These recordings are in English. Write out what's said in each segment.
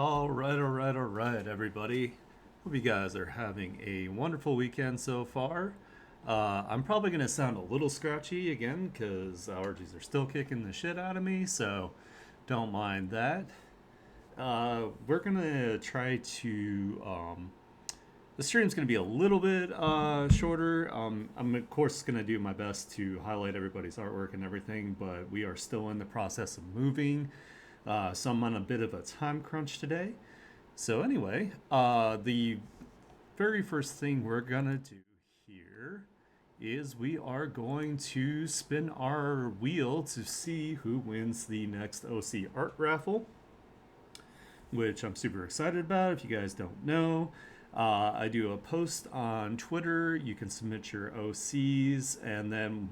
All right, everybody. Hope you guys are having a wonderful weekend so far. I'm probably going to sound a little scratchy again because allergies are still kicking the shit out of me, so don't mind that. We're going to try to. The stream's going to be a little bit shorter. I'm, of course, going to do my best to highlight everybody's artwork and everything, but we are still in the process of moving. So I'm on a bit of a time crunch today. So anyway, the very first thing we're gonna do here is we are going to spin our wheel to see who wins the next OC art raffle, which I'm super excited about. If you guys don't know, I do a post on Twitter. You can submit your OCs, and then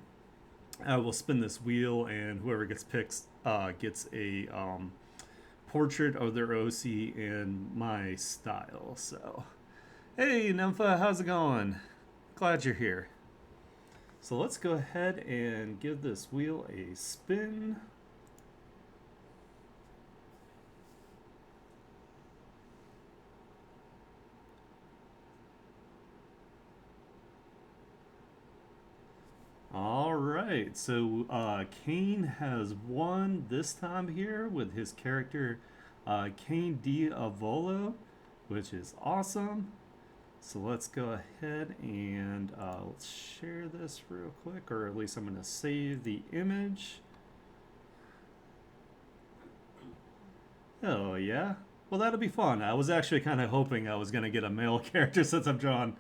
I will spin this wheel, and whoever gets picked gets a portrait of their OC in my style. So, hey, Nympha, how's it going? Glad you're here. So let's go ahead and give this wheel a spin. All right, so Kane has won this time here with his character Kane Diavolo, which is awesome. So let's go ahead and let's share this real quick, or at least I'm going to save the image. Oh, yeah? Well, that'll be fun. I was actually kind of hoping I was going to get a male character since I've drawn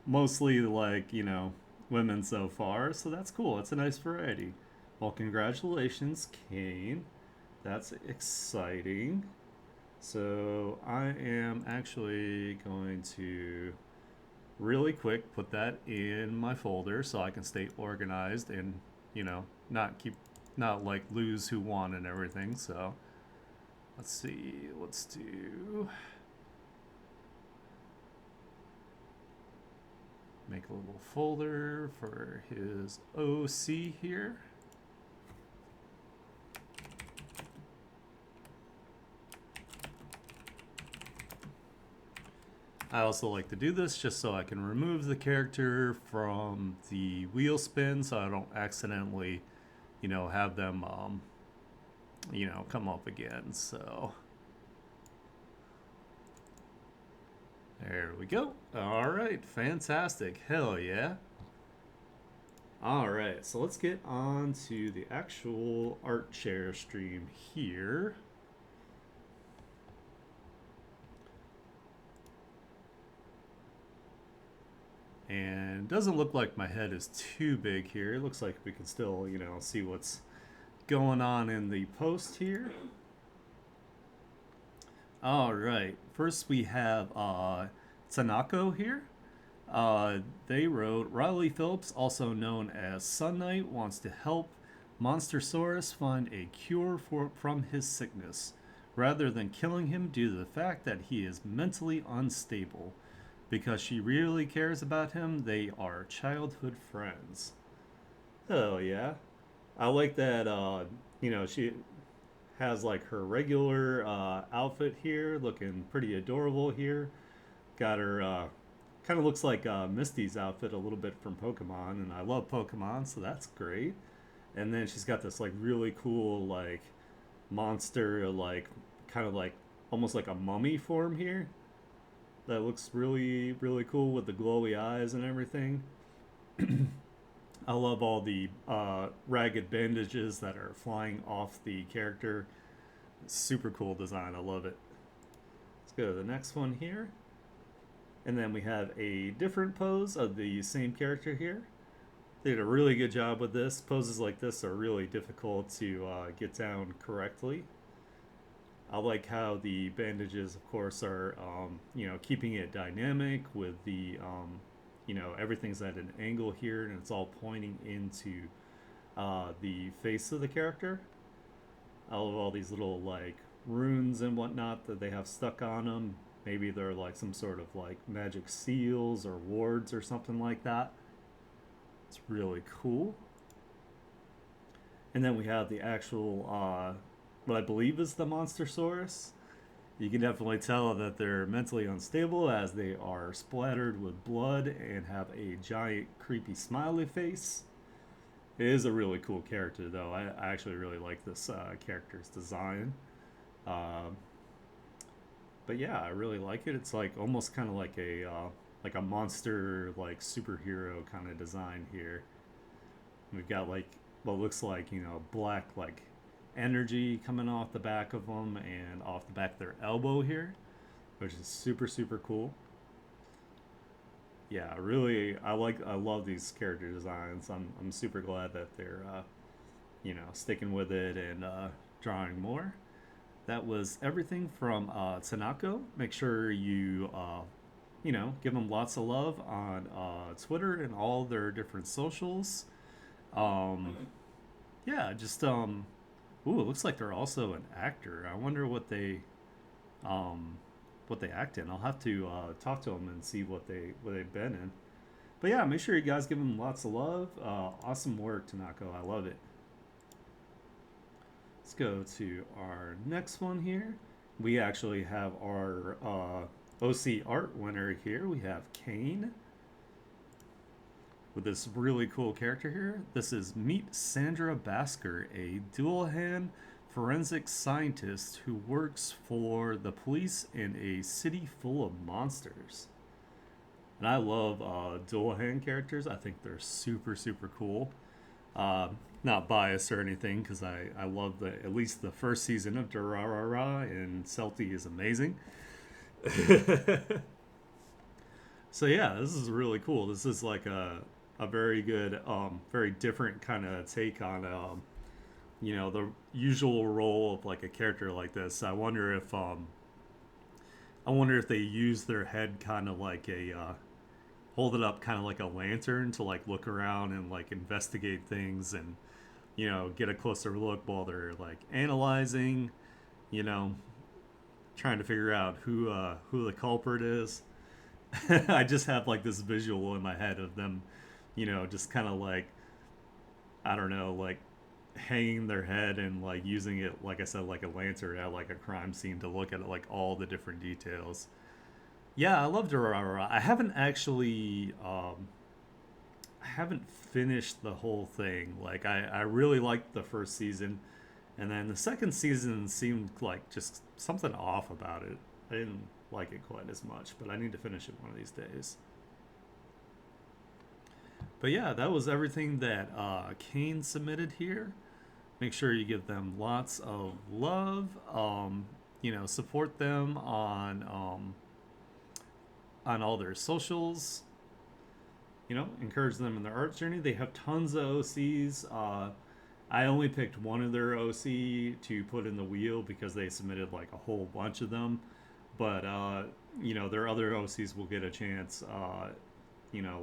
mostly, like, women so far. So that's cool. It's a nice variety. Well, congratulations, Kane. That's exciting. So I am actually going to really quick put that in my folder so I can stay organized and not like lose who won and everything. So let's see, let's do make a little folder for his OC here. I also like to do this just so I can remove the character from the wheel spin so I don't accidentally, have them, come up again. So there we go. All right, fantastic. Hell yeah. All right, so let's get on to the actual art share stream here. And it doesn't look like my head is too big here. It looks like we can still, see what's going on in the post here. All right. First, we have Tanako here. They wrote Riley Phillips, also known as Sun Knight, wants to help Monstersaurus find a cure from his sickness, rather than killing him due to the fact that he is mentally unstable. Because she really cares about him, they are childhood friends. Oh, yeah. I like that, she has like her regular outfit here, looking pretty adorable here. Got her, kind of looks like Misty's outfit a little bit from Pokemon, and I love Pokemon, so that's great. And then she's got this like really cool, like, monster, like, kind of like almost like a mummy form here that looks really, really cool with the glowy eyes and everything. I love all the ragged bandages that are flying off the character. Super cool design. I love it. Let's go to the next one here. And then we have a different pose of the same character here. They did a really good job with this. Poses like this are really difficult to get down correctly. I like how the bandages, of course, are keeping it dynamic with the everything's at an angle here, and it's all pointing into the face of the character. I love all these little like runes and whatnot that they have stuck on them. Maybe they're like some sort of like magic seals or wards or something like that. It's really cool. And then we have the actual what I believe is the Monstersaurus. You can definitely tell that they're mentally unstable as they are splattered with blood and have a giant creepy smiley face. It is a really cool character, though. I actually really like this character's design. Um, but yeah, I really like it. It's like almost kind of like a monster like superhero kind of design here. We've got like what looks like black like energy coming off the back of them and off the back of their elbow here, which is super cool. Yeah, really, I love these character designs. I'm super glad that they're sticking with it and drawing more. That was everything from Tanako. Make sure you give them lots of love on Twitter and all their different socials. Um, yeah, just ooh, it looks like they're also an actor. I wonder um what they act in. I'll have to talk to them and see what they've been in. But yeah, make sure you guys give them lots of love. Awesome work, Tanako. I love it. Let's go to our next one here. We actually have our OC art winner here. We have Kane with this really cool character here. This is Meet Sandra Basker, a dual hand forensic scientist who works for the police in a city full of monsters. And I love dual hand characters. I think they're super cool. Uh, Not biased or anything because I love at least the first season of Durarara and Celti is amazing. So yeah, this is really cool. This is like a very good, very different kind of take on the usual role of like a character like this. I wonder if they use their head kind of like a hold it up kind of like a lantern to like look around and like investigate things and get a closer look while they're like analyzing, you know, trying to figure out who the culprit is. I just have like this visual in my head of them, just kind of like I don't know, like hanging their head and like using it, like I said, like a lantern at like a crime scene to look at like all the different details. Yeah, I love Durarara. I haven't finished the whole thing. Like I really liked the first season, and then the second season seemed like just something off about it. I didn't like it quite as much, but I need to finish it one of these days. But yeah, that was everything that Kane submitted here. Make sure you give them lots of love. Support them on all their socials. Encourage them in their art journey. They have tons of OCs. I only picked one of their OC to put in the wheel because they submitted like a whole bunch of them. But their other OCs will get a chance.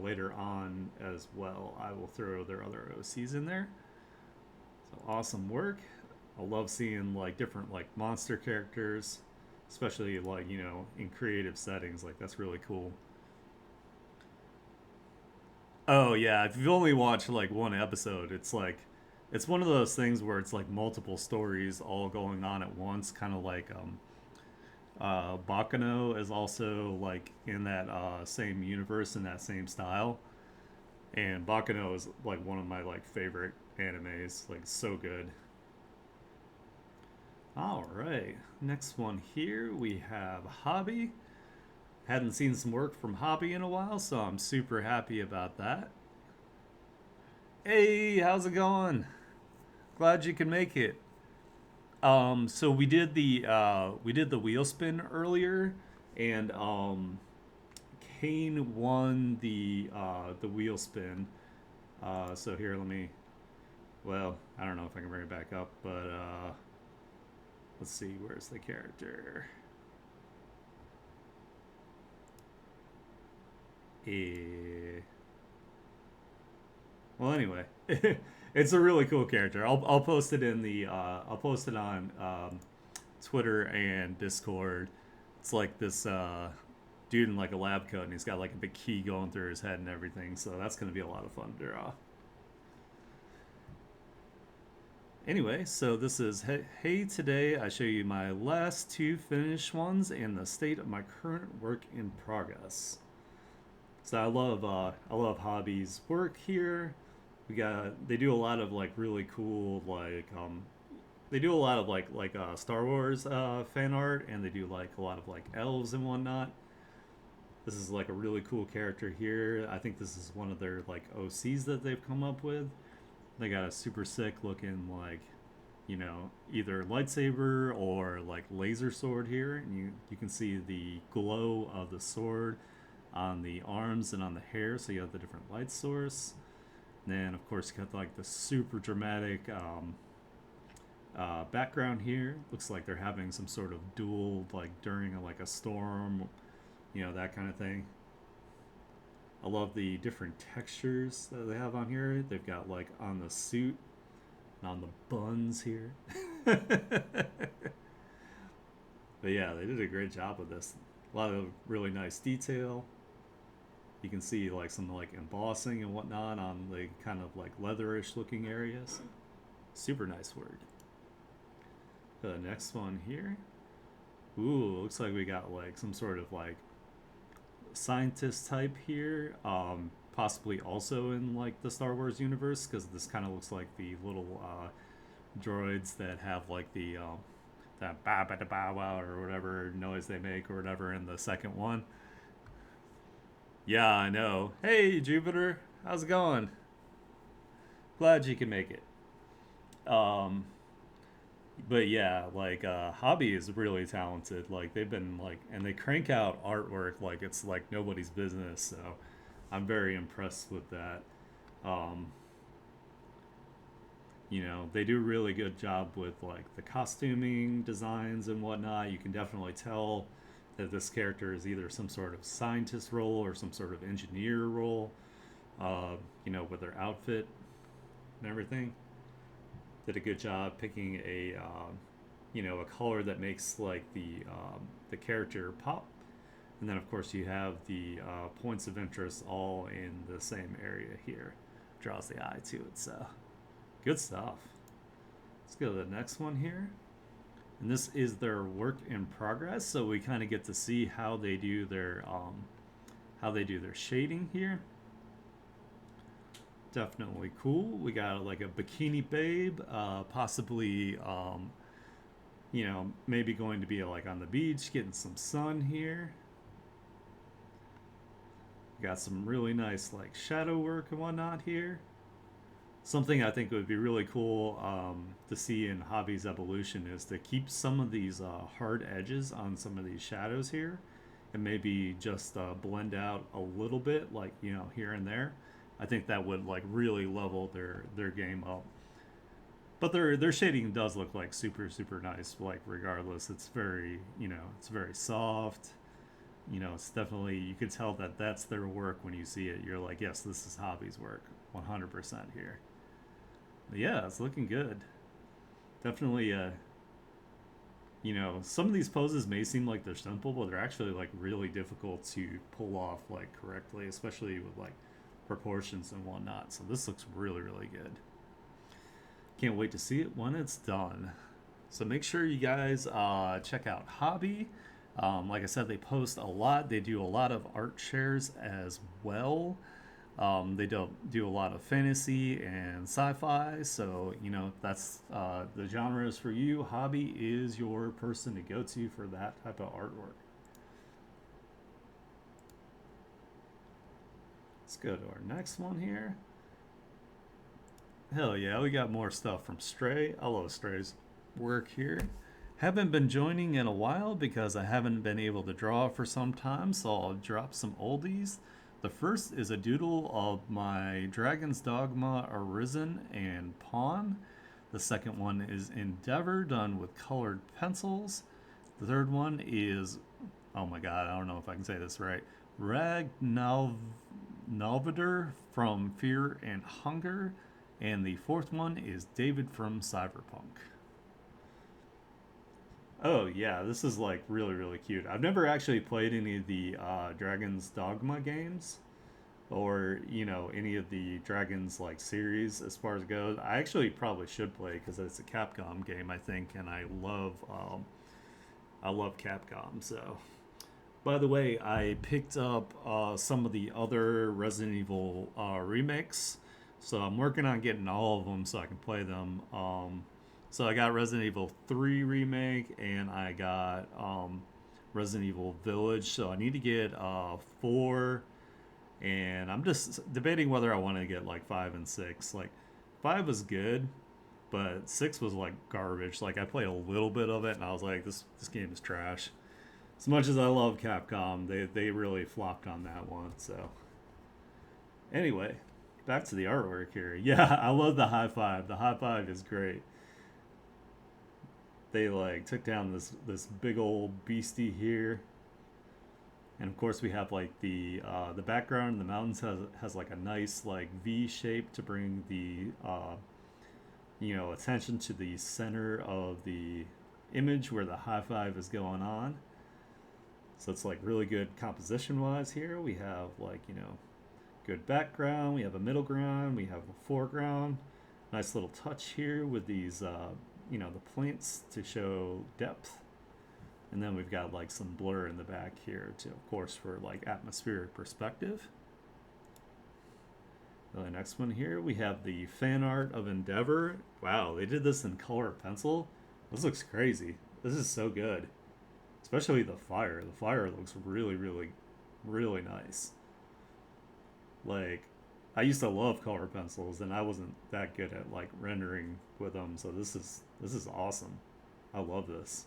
Later on as well. I will throw their other OCs in there. So awesome work. I love seeing like different like monster characters, especially like in creative settings. Like that's really cool. Oh yeah, if you've only watched like one episode, it's one of those things where it's like multiple stories all going on at once, kind of like Bakano is also like in that same universe in that same style, and Bakano is like one of my like favorite animes, like so good. All right, next one here we have Hobby. Hadn't seen some work from Hobby in a while, so I'm super happy about that. Hey, how's it going? Glad you can make it. So we did the wheel spin earlier, and Kane won the wheel spin. So here, let me. Well, I don't know if I can bring it back up, but let's see. Where's the character? Eh. Well, anyway, it's a really coat character. I'll post it in the I'll post it on Twitter and Discord. It's like this dude in like a lab coat, and he's got like a big key going through his head and everything. So that's gonna be a lot of fun to draw. Anyway, so this is hey, today I show you my last two finished ones and the state of my current work in progress. So I love Hobby's work here. They do a lot of like really cool they do a lot of Star Wars fan art, and they do like a lot of like elves and whatnot. This is like a really cool character here. I think this is one of their like OCs that they've come up with. They got a super sick looking either lightsaber or like laser sword here, and you can see the glow of the sword on the arms and on the hair, so you have the different light source. And then of course you got like the super dramatic background here. Looks like they're having some sort of duel like during like a storm, that kind of thing. I love the different textures that they have on here. They've got like on the suit and on the buns here. But yeah, they did a great job with this. A lot of really nice detail. You can see like some like embossing and whatnot on the kind of like leatherish looking areas. Super nice work. The next one here. Ooh, looks like we got like some sort of like scientist type here. Possibly also in like the Star Wars universe, because this kind of looks like the little droids that have like the that ba ba da ba wow or whatever noise they make or whatever in the second one. Yeah, I know. Hey, Jupiter, how's it going? Glad you can make it. Um, but yeah, like Hobby is really talented. Like they've been like, and they crank out artwork like it's like nobody's business. So I'm very impressed with that. Um, they do a really good job with like the costuming designs and whatnot. You can definitely tell that this character is either some sort of scientist role or some sort of engineer role. With their outfit and everything. Did a good job picking a color that makes like the character pop. And then of course you have the points of interest all in the same area here. Draws the eye to it. So good stuff. Let's go to the next one here. And this is their work in progress, so we kind of get to see how they do their shading here. Definitely cool. We got like a bikini babe, possibly maybe going to be like on the beach, getting some sun here. Got some really nice like shadow work and whatnot here. Something I think would be really cool to see in Hobby's evolution is to keep some of these hard edges on some of these shadows here, and maybe just blend out a little bit, like here and there. I think that would like really level their game up. But their shading does look like super super nice. Like regardless, it's very it's very soft. It's definitely, you can tell that that's their work when you see it. You're like, yes, this is Hobby's work, 100% here. But yeah, it's looking good. Definitely, some of these poses may seem like they're simple, but they're actually like really difficult to pull off like correctly, especially with like proportions and whatnot. So this looks really really good. Can't wait to see it when it's done. So make sure you guys check out Hobby. Like I said, they post a lot. They do a lot of art shares as well. They do a lot of fantasy and sci-fi. So that's the genres for you. Hobby is your person to go to for that type of artwork. Let's go to our next one here. Hell yeah, we got more stuff from Stray. I love Stray's work here. Haven't been joining in a while because I haven't been able to draw for some time, so I'll drop some oldies. The first is a doodle of my Dragon's Dogma Arisen and Pawn. The second one is Endeavor, done with colored pencils. The third one is, oh my god, I don't know if I can say this right, Nalvader from Fear and Hunger. And the fourth one is David from Cyberpunk. Oh yeah, this is like really really cute. I've never actually played any of the Dragon's Dogma games, or any of the Dragons like series as far as it goes. I actually probably should play because it's a Capcom game, I think, and I love Capcom. So, by the way, I picked up some of the other Resident Evil remakes, so I'm working on getting all of them so I can play them. So I got Resident Evil 3 remake, and I got Resident Evil Village. So I need to get 4, and I'm just debating whether I want to get like 5 and 6. Like 5 was good, but 6 was like garbage. Like I played a little bit of it, and I was like, this game is trash. As much as I love Capcom, they really flopped on that one. So anyway, back to the artwork here. Yeah, I love the high five. The high five is great. They like took down this big old beastie here, and of course we have like the background. The mountains has like a nice like V shape to bring the attention to the center of the image where the high five is going on. So it's like really good composition wise here. We have like, good background, we have a middle ground, we have a foreground. Nice little touch here with these, the plants to show depth. And then we've got like some blur in the back here to, of course, for like atmospheric perspective. The next one here, we have the fan art of Endeavor. Wow, they did this in color pencil. This looks crazy. This is so good. Especially the fire. The fire looks really, really, really nice. Like, I used to love color pencils, and I wasn't that good at like rendering with them. So this is awesome. I love this.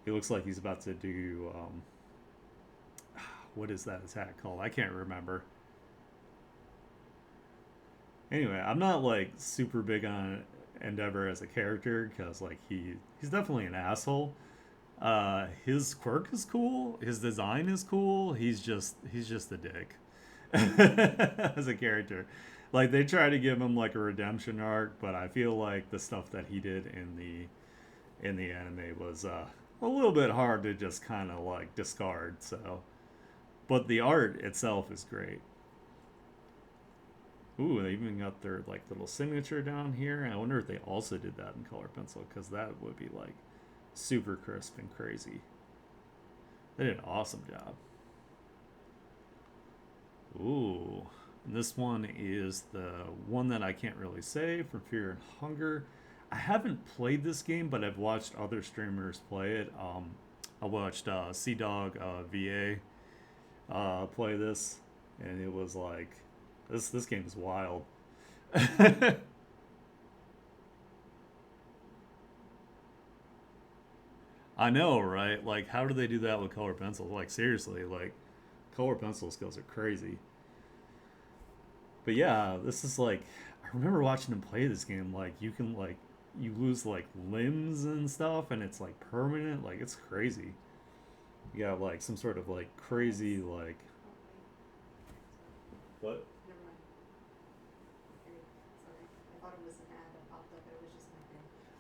He looks like he's about to do what is that attack called? I can't remember. Anyway, I'm not like super big on Endeavor as a character because like he's definitely an asshole. His quirk is cool. His design is cool. He's just a dick as a character. Like they try to give him like a redemption arc, but I feel like the stuff that he did in the anime was a little bit hard to just kind of like discard. So, but the art itself is great. Ooh, they even got their like little signature down here. I wonder if they also did that in color pencil because that would be like super crisp and crazy. They did an awesome job. Ooh, and this one is the one that I can't really say from Fear and Hunger. I haven't played this game, but I've watched other streamers play it. I watched Sea Dog VA play this, and it was like this game is wild. I know, right? Like, how do they do that with color pencils? Like, seriously, like, color pencil skills are crazy. But yeah, this is like, I remember watching him play this game. Like, you can like, you lose like limbs and stuff, and it's like permanent. Like, it's crazy. You got like some sort of like crazy like what?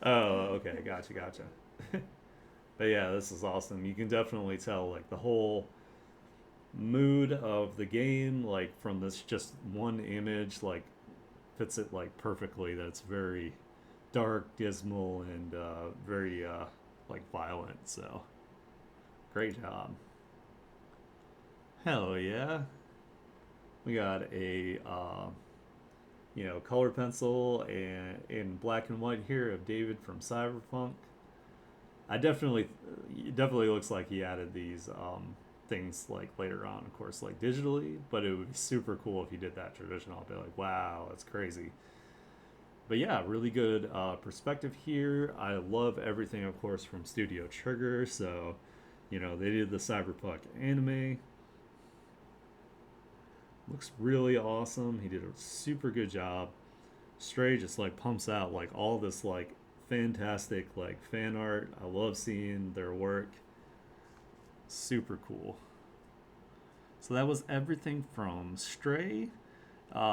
Oh, okay, gotcha. But yeah, this is awesome. You can definitely tell like the whole mood of the game, like from this just one image, like fits it like perfectly. That it's very dark, dismal, and very like violent. So great job. Hell yeah. We got a color pencil and in black and white here of David from Cyberpunk. I definitely it definitely looks like he added these things like later on, of course, like digitally. But it would be super cool if he did that traditional. I'd be like, wow, that's crazy. But yeah, really good perspective here. I love everything, of course, from Studio Trigger. So, they did the Cyberpunk anime. Looks really awesome. He did a super good job. Stray just like pumps out like all this like fantastic like fan art. I love seeing their work. Super cool. So that was everything from Stray.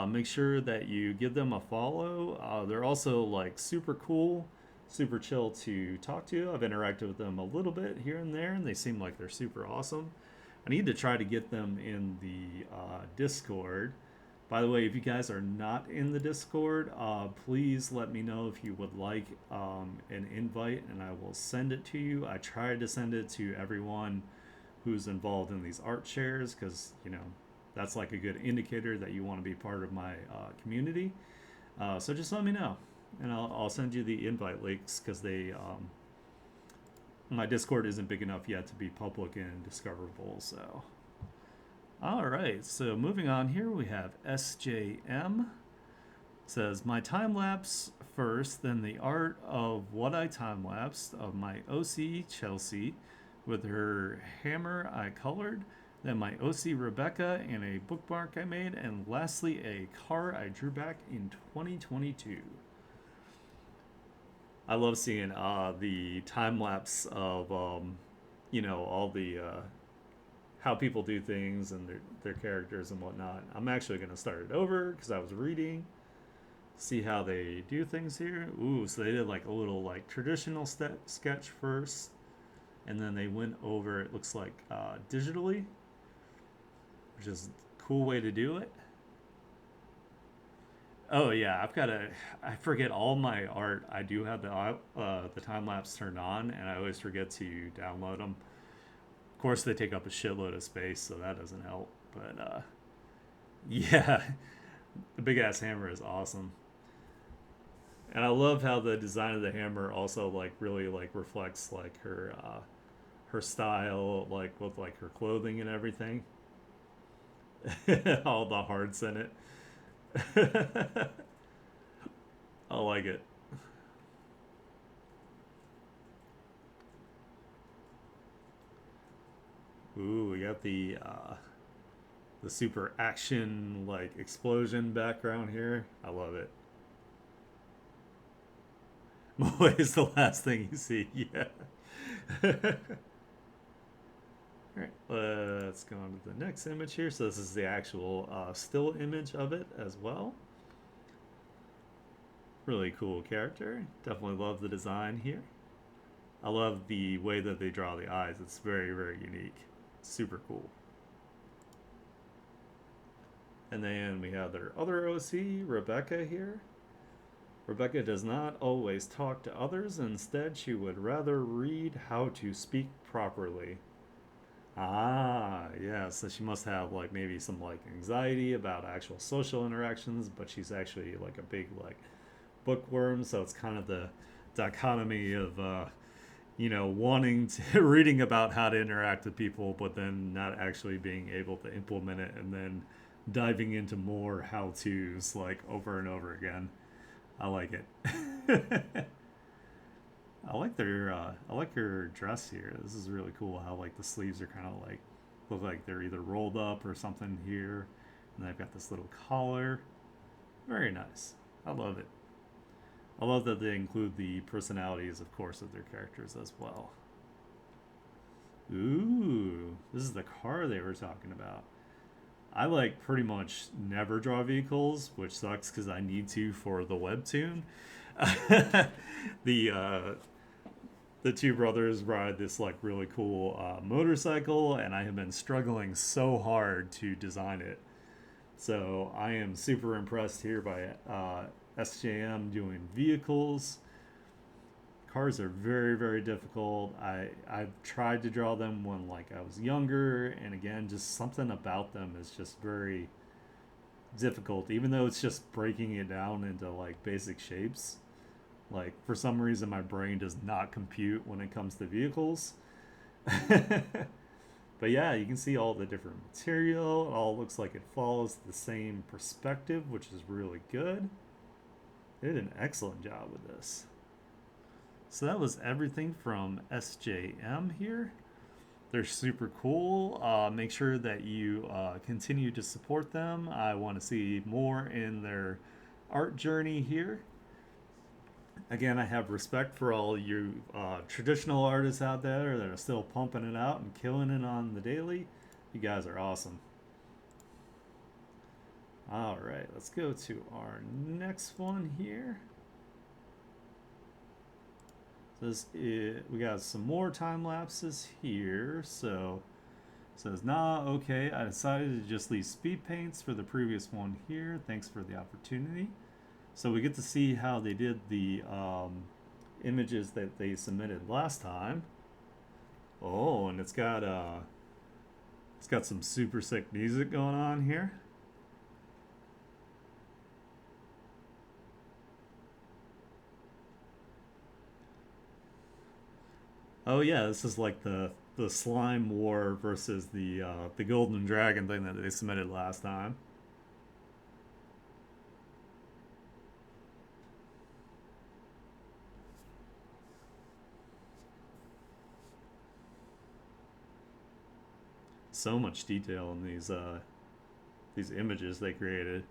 Make sure that you give them a follow. They're also like super cool, super chill to talk to. I've interacted with them a little bit here and there, and they seem like they're super awesome. I need to try to get them in the Discord. By the way, if you guys are not in the Discord, please let me know if you would like an invite and I will send it to you. I tried to send it to everyone who's involved in these art shares because, you know, that's like a good indicator that you want to be part of my community. So just let me know and I'll send you the invite links because my Discord isn't big enough yet to be public and discoverable. So, all right. So moving on here, we have SJM. Says my time lapse first, then the art of what I time lapsed of my OC Chelsea with her hammer I colored, then my OC Rebecca and a bookmark I made, and lastly a car I drew back in 2022. I love seeing the time lapse of you know, all the how people do things and their characters and whatnot. I'm actually gonna start it over because I was reading, see how they do things here. Ooh, so they did like a little like traditional sketch first, and then they went over. It looks like digitally, which is a cool way to do it. Oh yeah, I've got a. I forget all my art. I do have the time lapse turned on, and I always forget to download them. Of course, they take up a shitload of space, so that doesn't help. But yeah, the big ass hammer is awesome, and I love how the design of the hammer also like really like reflects like her style, like with like her clothing and everything. All the hearts in it. I like it. Ooh, we got the super action like explosion background here. I love it. Moe is the last thing you see. Yeah. All right, let's go on to the next image here. So this is the actual still image of it as well. Really cool character. Definitely love the design here. I love the way that they draw the eyes. It's very, very unique. Super cool. And then we have their other OC, Rebecca here. Rebecca does not always talk to others. Instead, she would rather read how to speak properly. Ah, yeah. So she must have like maybe some like anxiety about actual social interactions, but she's actually like a big like bookworm. So it's kind of the dichotomy of you know, wanting to reading about how to interact with people, but then not actually being able to implement it, and then diving into more how tos like over and over again. I like it. I like her dress here. This is really cool. How like the sleeves are kind of like look like they're either rolled up or something here, and they've got this little collar. Very nice. I love it. I love that they include the personalities, of course, of their characters as well. Ooh, this is the car they were talking about. I like pretty much never draw vehicles, which sucks because I need to for the webtoon. the the two brothers ride this like really cool motorcycle, and I have been struggling so hard to design it. So I am super impressed here by SJM doing vehicles. Cars are very, very difficult. I've tried to draw them when like I was younger, and again, just something about them is just very difficult. Even though it's just breaking it down into like basic shapes, like for some reason my brain does not compute when it comes to vehicles. But yeah, you can see all the different material. It all looks like it follows the same perspective, which is really good. They did an excellent job with this. So that was everything from SJM here. They're super cool. Make sure that you continue to support them. I want to see more in their art journey here. Again, I have respect for all you traditional artists out there that are still pumping it out and killing it on the daily. You guys are awesome. All right, let's go to our next one here. We got some more time lapses here. So Says, nah, okay, I decided to just leave speed paints for the previous one here. Thanks for the opportunity. So we get to see how they did the images that they submitted last time. Oh, and it's got some super sick music going on here. Oh yeah, this is like the slime war versus the golden dragon thing that they submitted last time. So much detail in these images they created.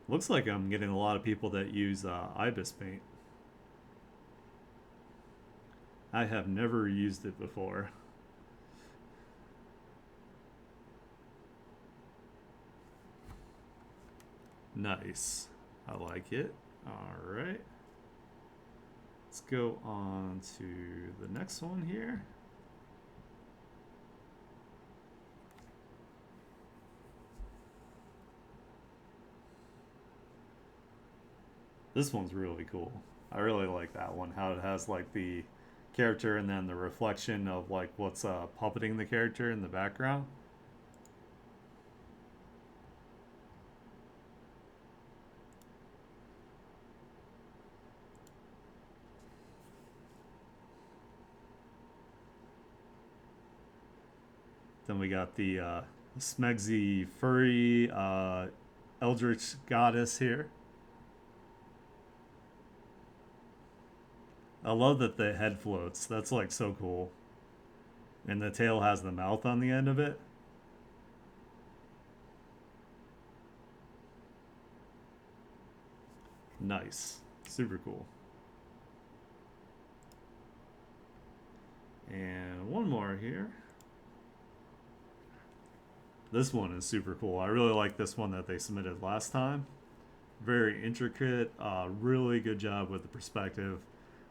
Looks like I'm getting a lot of people that use Ibis Paint. I have never used it before. Nice. I like it. All right. Let's go on to the next one here. This one's really cool. I really like that one. How it has like the character and then the reflection of like what's puppeting the character in the background. Then we got the Smegsy furry eldritch goddess here. I love that the head floats. That's like so cool. And the tail has the mouth on the end of it. Nice. Super cool. And one more here. This one is super cool. I really like this one that they submitted last time. Very intricate, really good job with the perspective.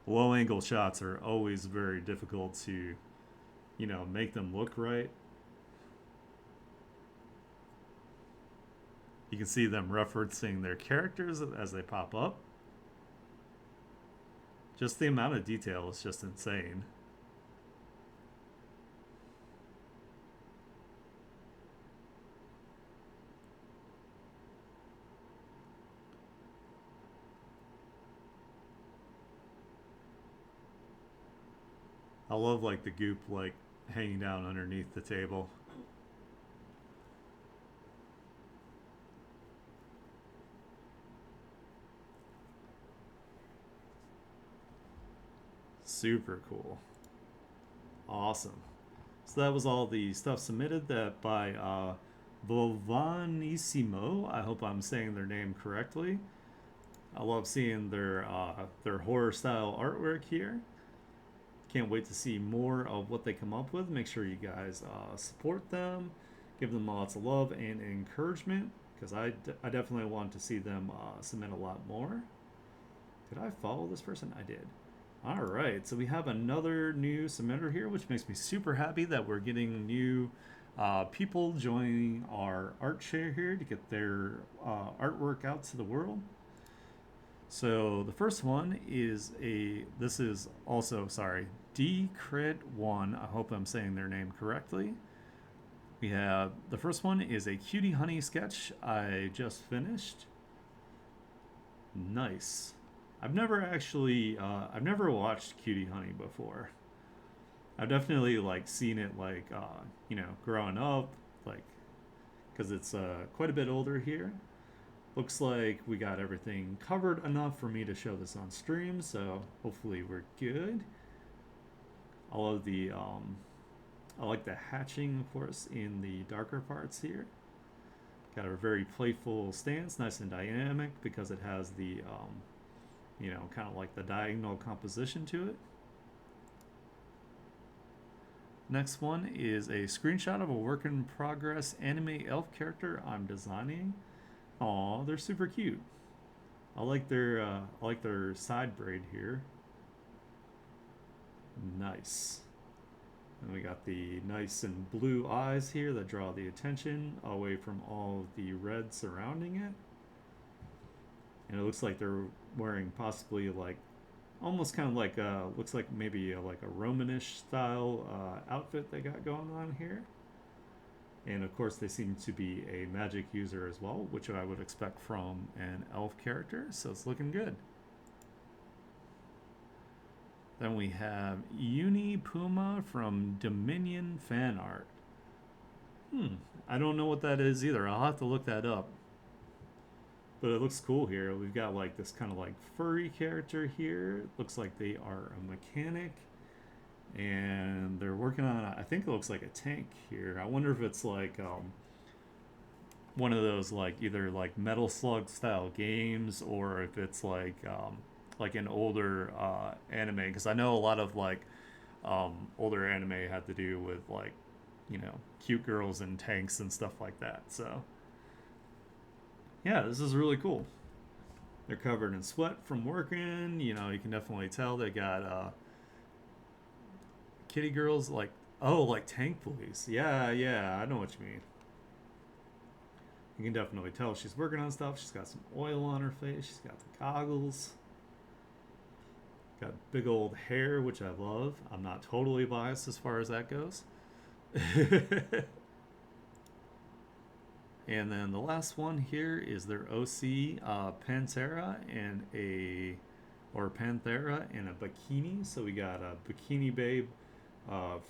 Low angle shots are always very difficult to, make them look right. You can see them referencing their characters as they pop up. Just the amount of detail is just insane. I love like the goop like hanging down underneath the table. Super cool. Awesome. So that was all the stuff submitted that by Vovanissimo. I hope I'm saying their name correctly. I love seeing their horror style artwork here. Can't wait to see more of what they come up with. Make sure you guys support them, give them lots of love and encouragement, because I definitely want to see them submit a lot more. Did I follow this person? I did. All right, so we have another new submitter here, which makes me super happy that we're getting new people joining our art share here to get their artwork out to the world. So the first one is this is also, sorry, Decred1. I hope I'm saying their name correctly. We have, the first one is a Cutie Honey sketch I just finished. Nice. I've never watched Cutie Honey before. I've definitely like seen it like, growing up, like, because it's quite a bit older here. Looks like we got everything covered enough for me to show this on stream, so hopefully we're good. All of I like the hatching, of course, in the darker parts here. Got a very playful stance, nice and dynamic because it has the, kind of like the diagonal composition to it. Next one is a screenshot of a work in progress anime elf character I'm designing. Aw, they're super cute. I like their side braid here. Nice. And we got the nice and blue eyes here that draw the attention away from all of the red surrounding it. And it looks like they're wearing possibly like almost kind of like looks like maybe like a Romanish style outfit they got going on here. And of course, they seem to be a magic user as well, which I would expect from an elf character. So it's looking good. Then we have Uni Puma from Dominion Fan Art. I don't know what that is either. I'll have to look that up. But it looks cool here. We've got like this kind of like furry character here. It looks like they are a mechanic. And they're working on, I think it looks like a tank here. I wonder if it's like one of those like either like Metal Slug style games or if it's like an older anime. Because I know a lot of like older anime had to do with like, you know, cute girls and tanks and stuff like that. So yeah, this is really cool. They're covered in sweat from working. You know, you can definitely tell they got kitty girls like, oh, like tank police. Yeah, yeah, I know what you mean. You can definitely tell she's working on stuff. She's got some oil on her face. She's got the goggles. Got big old hair, which I love. I'm not totally biased as far as that goes. And then the last one here is their OC Panthera and Panthera in a bikini. So we got a bikini babe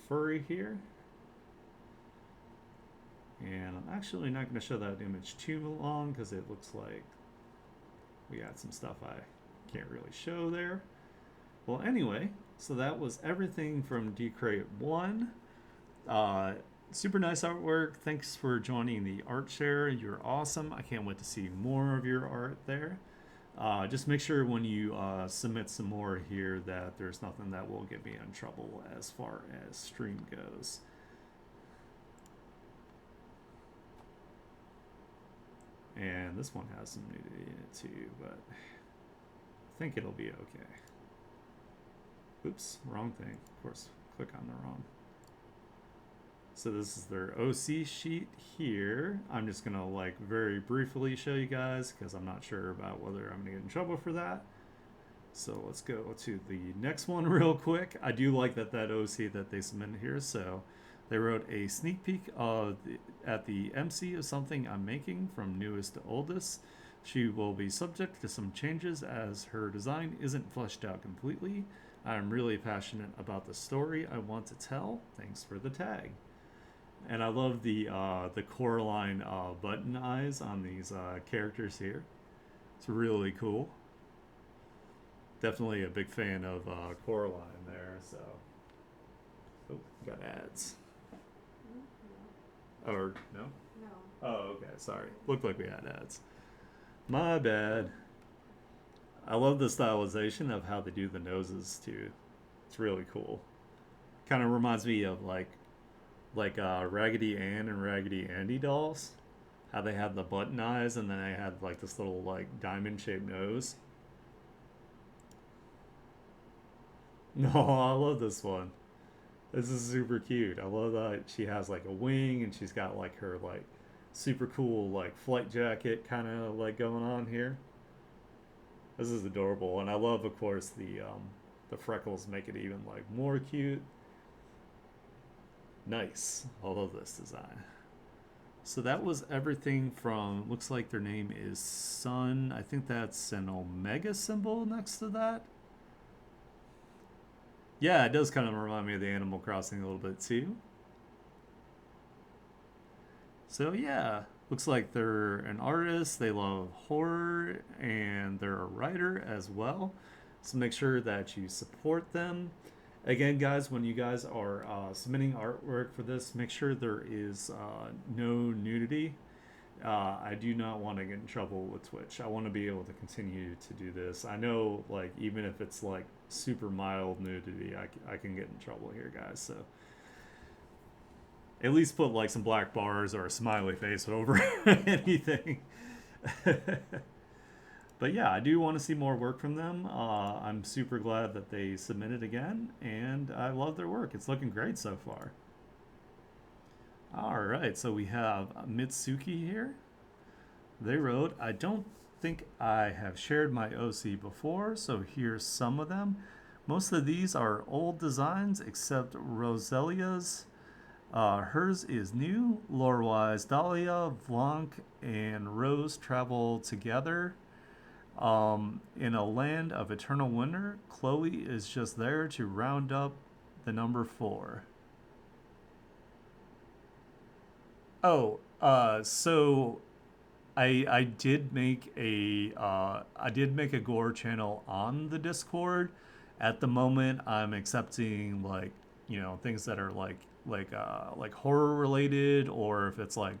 furry here. And I'm actually not going to show that image too long because it looks like we got some stuff I can't really show there. Well, anyway, so that was everything from Decrate 1. Super nice artwork. Thanks for joining the art share. You're awesome. I can't wait to see more of your art there. Just make sure when you submit some more here that there's nothing that will get me in trouble as far as stream goes. And this one has some nudity in it too, but I think it'll be okay. Oops, wrong thing. Of course, click on the wrong. So this is their OC sheet here. I'm just gonna like very briefly show you guys because I'm not sure about whether I'm gonna get in trouble for that. So let's go to the next one real quick. I do like that OC that they submitted here. So they wrote a sneak peek at the MC of something I'm making from newest to oldest. She will be subject to some changes as her design isn't fleshed out completely. I'm really passionate about the story I want to tell. Thanks for the tag. And I love the Coraline button eyes on these characters here. It's really cool. Definitely a big fan of Coraline there. So, oh, got ads. Or no? No. Oh, okay. Sorry. Looked like we had ads. My bad. I love the stylization of how they do the noses too. It's really cool. Kind of reminds me of like Raggedy Ann and Raggedy Andy dolls. How they had the button eyes and then they had like this little like diamond shaped nose. No, I love this one. This is super cute. I love that she has like a wing and she's got like her like super cool like flight jacket kind of like going on here. This is adorable, and I love, of course, the freckles make it even like more cute. Nice. I love this design. So that was everything from. Looks like their name is Sun. I think that's an Omega symbol next to that. Yeah, it does kind of remind me of the Animal Crossing a little bit too. So yeah, looks like they're an artist, they love horror, and they're a writer as well. So make sure that you support them. Again, guys, when you guys are submitting artwork for this, make sure there is no nudity. I do not want to get in trouble with Twitch. I want to be able to continue to do this. I know, like, even if it's like super mild nudity, I can get in trouble here, guys. So at least put like some black bars or a smiley face over anything. But yeah, I do want to see more work from them. I'm super glad that they submitted again, and I love their work. It's looking great so far. All right, so we have Mitsuki here. They wrote, I don't think I have shared my OC before, so here's some of them. Most of these are old designs except Roselia's. Hers is new. Lore-wise, Dahlia, Blanc, and Rose travel together. In a land of eternal winter, Chloe is just there to round up the number four. So I did make a gore channel on the Discord. At the moment, I'm accepting like things that are like horror related, or if it's like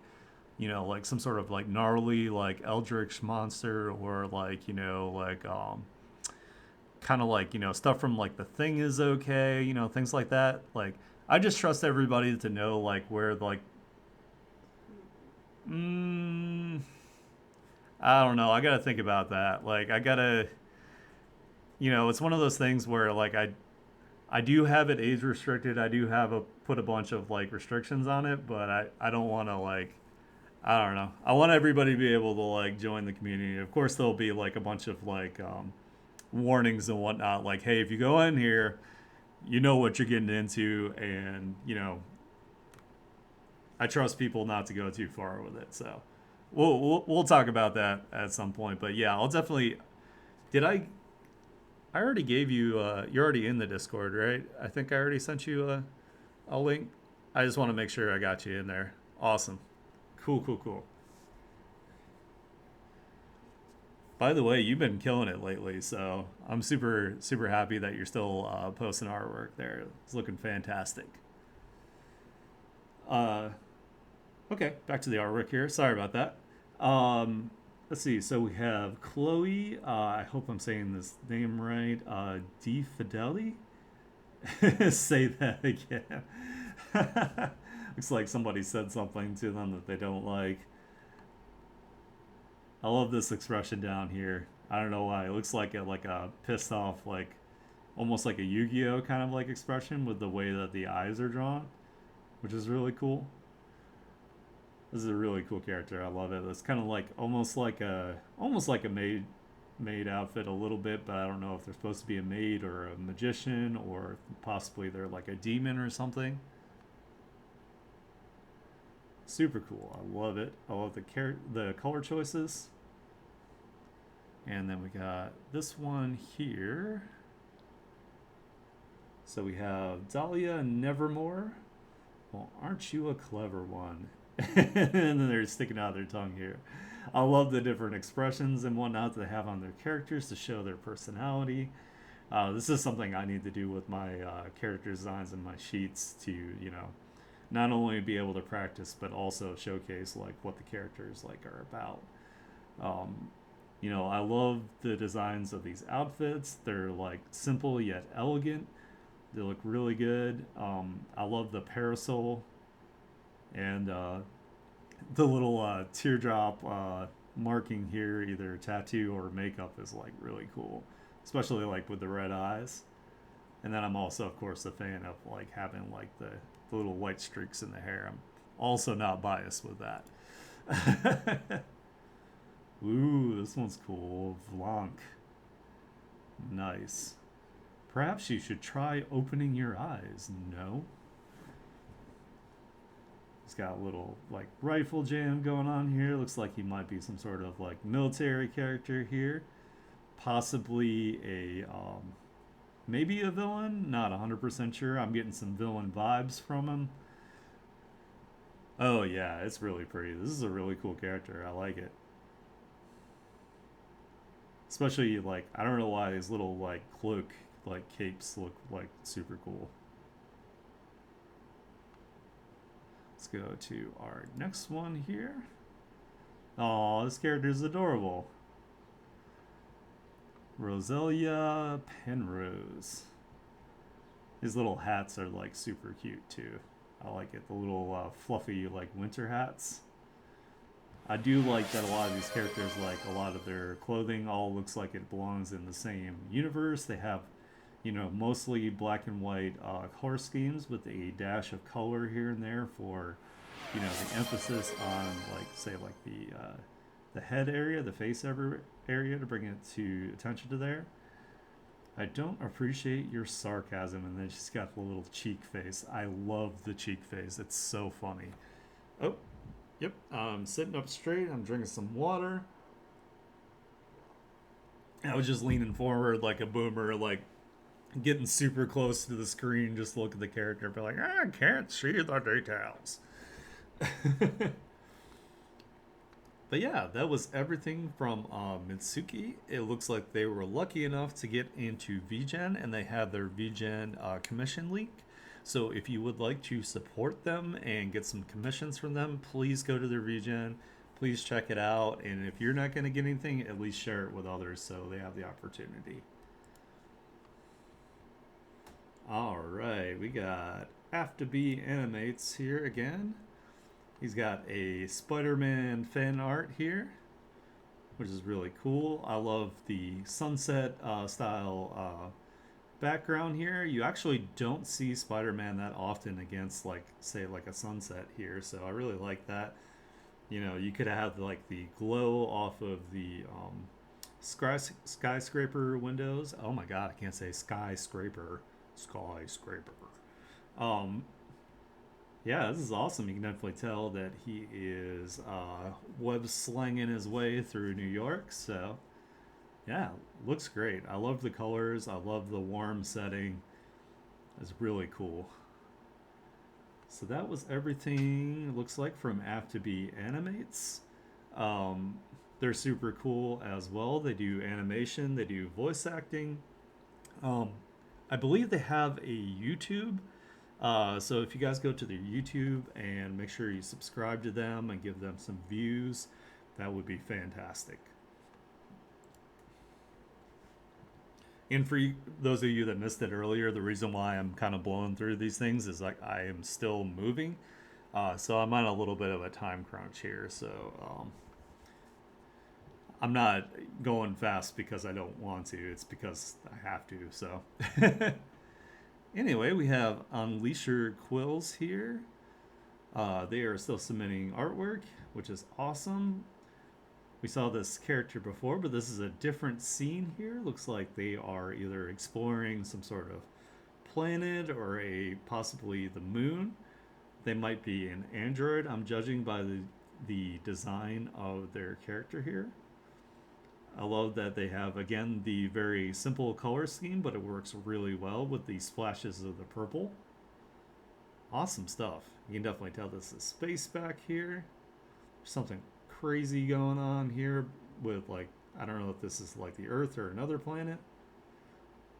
like some sort of like gnarly like eldritch monster, or like kind of like stuff from like The Thing is okay, things like that. Like I just trust everybody to know like where like mm, I don't know. I gotta think about that. Like I gotta, it's one of those things where like I do have it age restricted. I do have a put a bunch of like restrictions on it, but I don't want to like I don't know. I want everybody to be able to like join the community. Of course, there'll be like a bunch of like warnings and whatnot. Like, hey, if you go in here, you know what you're getting into, and I trust people not to go too far with it. So we'll talk about that at some point. But yeah, I'll definitely. Did I already gave you. You're already in the Discord, right? I think I already sent you a link. I just want to make sure I got you in there. Awesome. Cool, cool, cool. By the way, you've been killing it lately, so I'm super super happy that you're still posting artwork there. It's looking fantastic. Uh, okay, back to the artwork here. Sorry about that. Let's see. So we have Chloe. I hope I'm saying this name right. D Fideli. Say that again. Looks like somebody said something to them that they don't like. I love this expression down here. I don't know why. It looks like a pissed off, like almost like a Yu-Gi-Oh kind of like expression with the way that the eyes are drawn, which is really cool. This is a really cool character. I love it. It's kind of like almost like a maid outfit a little bit, but I don't know if they're supposed to be a maid or a magician, or possibly they're like a demon or something. Super cool. I love it. I love the color choices. And then we got this one here. So we have Dahlia Nevermore. Well, aren't you a clever one? And then they're sticking out their tongue here. I love the different expressions and whatnot they have on their characters to show their personality. This is something I need to do with my character designs and my sheets to, not only be able to practice but also showcase like what the characters like are about. Um, I love the designs of these outfits. They're like simple yet elegant. They look really good. I love the parasol and the little teardrop marking here, either tattoo or makeup, is like really cool, especially like with the red eyes. And then I'm also, of course, a fan of like having like the little white streaks in the hair. I'm also not biased with that. Ooh, this one's cool. Blanc. Nice. Perhaps you should try opening your eyes. No. He's got a little like rifle jam going on here. Looks like he might be some sort of like military character here. Possibly a maybe a villain. Not 100% sure. I'm getting some villain vibes from him. Oh yeah, it's really pretty. This is a really cool character. I like it. Especially like I don't know why his little like cloak like capes look like super cool. Let's go to our next one here. Oh, this character is adorable. Roselia Penrose. His little hats are like super cute too. I like it. The little fluffy like winter hats. I do like that a lot of these characters, like a lot of their clothing, all looks like it belongs in the same universe. They have, mostly black and white color schemes with a dash of color here and there for, the emphasis on, like, say, like the head area, the face area to bring it to attention to there. I don't appreciate your sarcasm, and then she's got the little cheek face. I love the cheek face. It's so funny. Oh, yep. I'm sitting up straight. I'm drinking some water. I was just leaning forward like a boomer, like getting super close to the screen, just look at the character, be like, I can't see the details. But yeah, that was everything from Mitsuki. It looks like they were lucky enough to get into VGen, and they have their VGen commission link. So if you would like to support them and get some commissions from them, please go to their VGen. Please check it out. And if you're not going to get anything, at least share it with others so they have the opportunity. All right, we got Have Be Animates here again. He's got a Spider-Man fan art here, which is really cool. I love the sunset style background here. You actually don't see Spider-Man that often against, like, say, like a sunset here, so I really like that. You could have like the glow off of the skyscraper windows. Oh my god, I can't say skyscraper. Skyscraper. Um, yeah, this is awesome. You can definitely tell that he is web slinging his way through New York. So, yeah, looks great. I love the colors. I love the warm setting. It's really cool. So that was everything, it looks like, from Be Animates. Um, they're super cool as well. They do animation, they do voice acting. Um, I believe they have a YouTube. So if you guys go to their YouTube and make sure you subscribe to them and give them some views, that would be fantastic. And for those of you that missed it earlier, the reason why I'm kind of blowing through these things is like I am still moving. So I'm on a little bit of a time crunch here. So I'm not going fast because I don't want to. It's because I have to. So anyway, we have Unleasher Quills here. They are still submitting artwork, which is awesome. We saw this character before, but this is a different scene here. Looks like they are either exploring some sort of planet or possibly the moon. They might be an android. I'm judging by the design of their character here. I love that they have, again, the very simple color scheme, but it works really well with the splashes of the purple. Awesome stuff. You can definitely tell this is space back here. Something crazy going on here with, like, I don't know if this is like the Earth or another planet,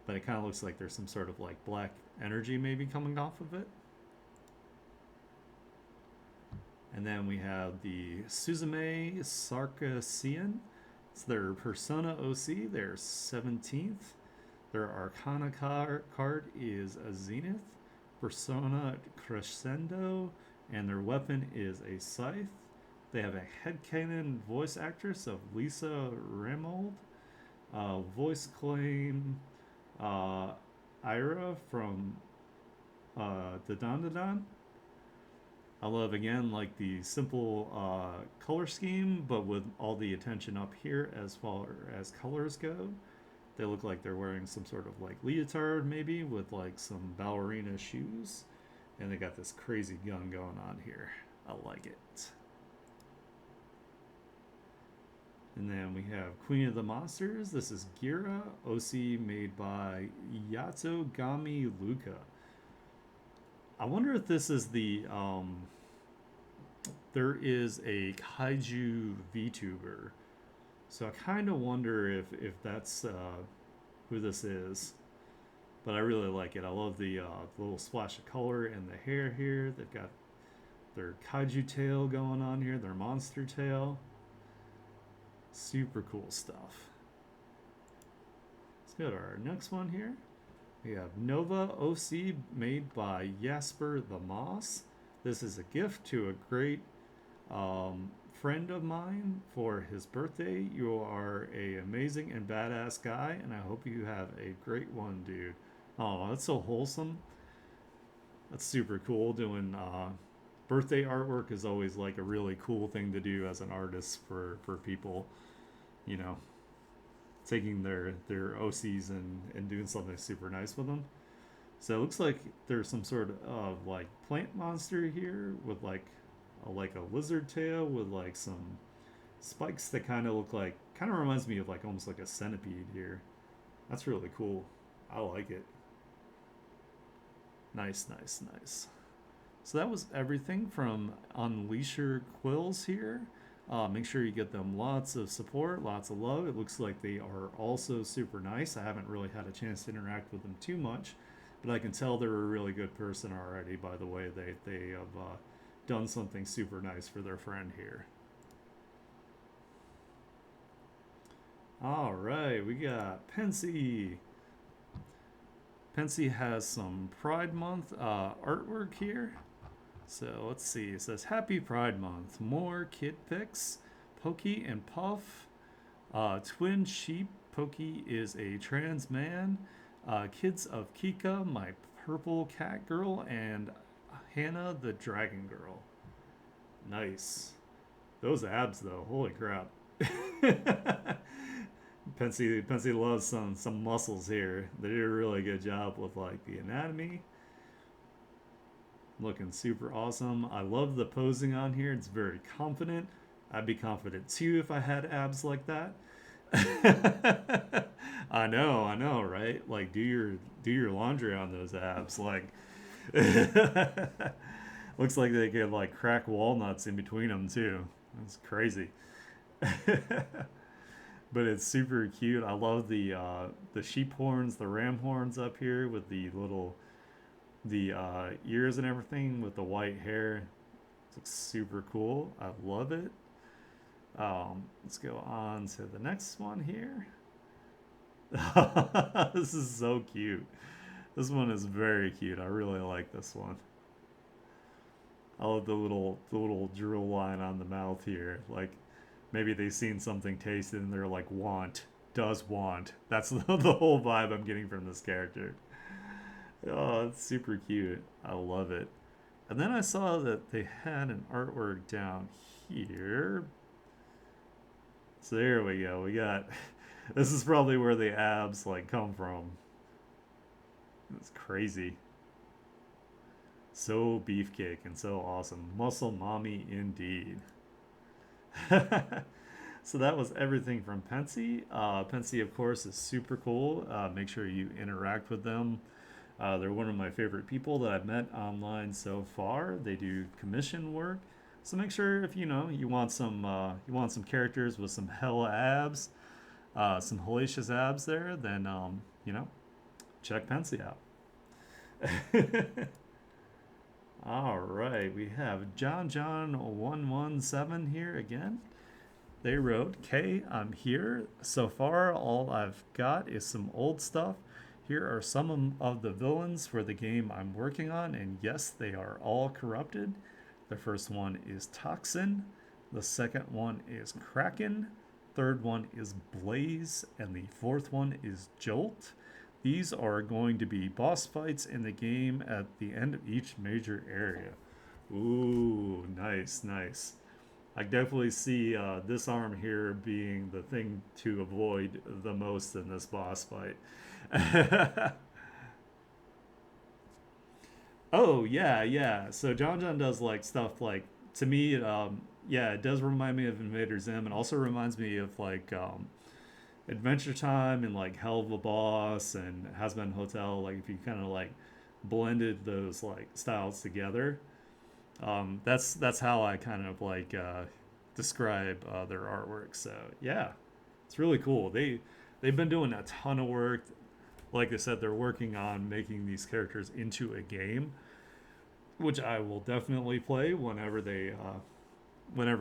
but it kind of looks like there's some sort of like black energy maybe coming off of it. And then we have the Suzume Sarkassian. It's their Persona OC, their 17th. Their Arcana card is a Zenith, Persona Crescendo, and their weapon is a Scythe. They have a headcanon voice actress of Lisa Ramold, voice claim Ira from the Dandadan. I love, again, like the simple color scheme, but with all the attention up here as far as colors go. They look like they're wearing some sort of like leotard maybe with like some ballerina shoes. And they got this crazy gun going on here. I like it. And then we have Queen of the Monsters. This is Gira, OC made by Yatsugami Luka. I wonder if this is the there is a kaiju VTuber, so I kind of wonder if that's who this is. But I really like it. I love the little splash of color in the hair here. They've got their kaiju tail going on here, their monster tail. Super cool stuff. Let's go to our next one here. We have Nova OC made by Jasper the Moss. This is a gift to a great friend of mine for his birthday. You are a amazing and badass guy, and I hope you have a great one, dude. Oh, that's so wholesome. That's super cool. Doing birthday artwork is always like a really cool thing to do as an artist for people. You know, taking their OCs and doing something super nice with them. So it looks like there's some sort of like plant monster here with like a lizard tail with like some spikes that kind of look like, kind of reminds me of like almost like a centipede here. That's really cool. I like it. Nice, nice, nice. So that was everything from Unleash Your Quills here. Make sure you get them lots of support, lots of love. It looks like they are also super nice. I haven't really had a chance to interact with them too much, but I can tell they're a really good person already by the way they have done something super nice for their friend here. All right, we got Pensy. Pensy has some Pride Month artwork here. So let's see. It says Happy Pride Month. More kid pics. Pokey and Puff. Twin sheep. Pokey is a trans man. Kids of Kika, my purple cat girl, and Hannah the dragon girl. Nice. Those abs though. Holy crap. Pensy loves some muscles here. They did a really good job with like the anatomy. Looking super awesome. I love the posing on here. It's very confident. I'd be confident too if I had abs like that. I know, right? Like do your laundry on those abs. Like looks like they could like crack walnuts in between them too. That's crazy. But it's super cute. I love the sheep horns, the ram horns up here with the little the ears and everything with the white hair. It looks super cool. I love it. Let's go on to the next one here. This is so cute. This one is very cute. I really like this one. I love the little drool line on the mouth here. Like maybe they've seen something tasted and they're like want does want. That's the whole vibe I'm getting from this character. Oh, it's super cute. I love it. And then I saw that they had an artwork down here. So there we go. We got this is probably where the abs like come from. It's crazy. So beefcake and so awesome. Muscle mommy indeed. So that was everything from Pensy. Pensy, of course, is super cool. Make sure you interact with them. They're one of my favorite people that I've met online so far. They do commission work, so make sure if you want some characters with some hella abs, some hellacious abs there, then check Pensy out. All right, we have John 117 here again. They wrote, "K, I'm here. So far, all I've got is some old stuff. Here are some of the villains for the game I'm working on, and yes, they are all corrupted. The first one is Toxin, the second one is Kraken, third one is Blaze, and the fourth one is Jolt. These are going to be boss fights in the game at the end of each major area." Ooh, nice, nice. I definitely see this arm here being the thing to avoid the most in this boss fight. Oh yeah, yeah. So John does like stuff like to me. Yeah, it does remind me of Invader Zim, and also reminds me of like Adventure Time and like Hell of a Boss and Has Been Hotel. Like if you kind of like blended those like styles together, that's how I kind of like describe their artwork. So yeah, it's really cool. They've been doing a ton of work. Like I said, they're working on making these characters into a game, which I will definitely play whenever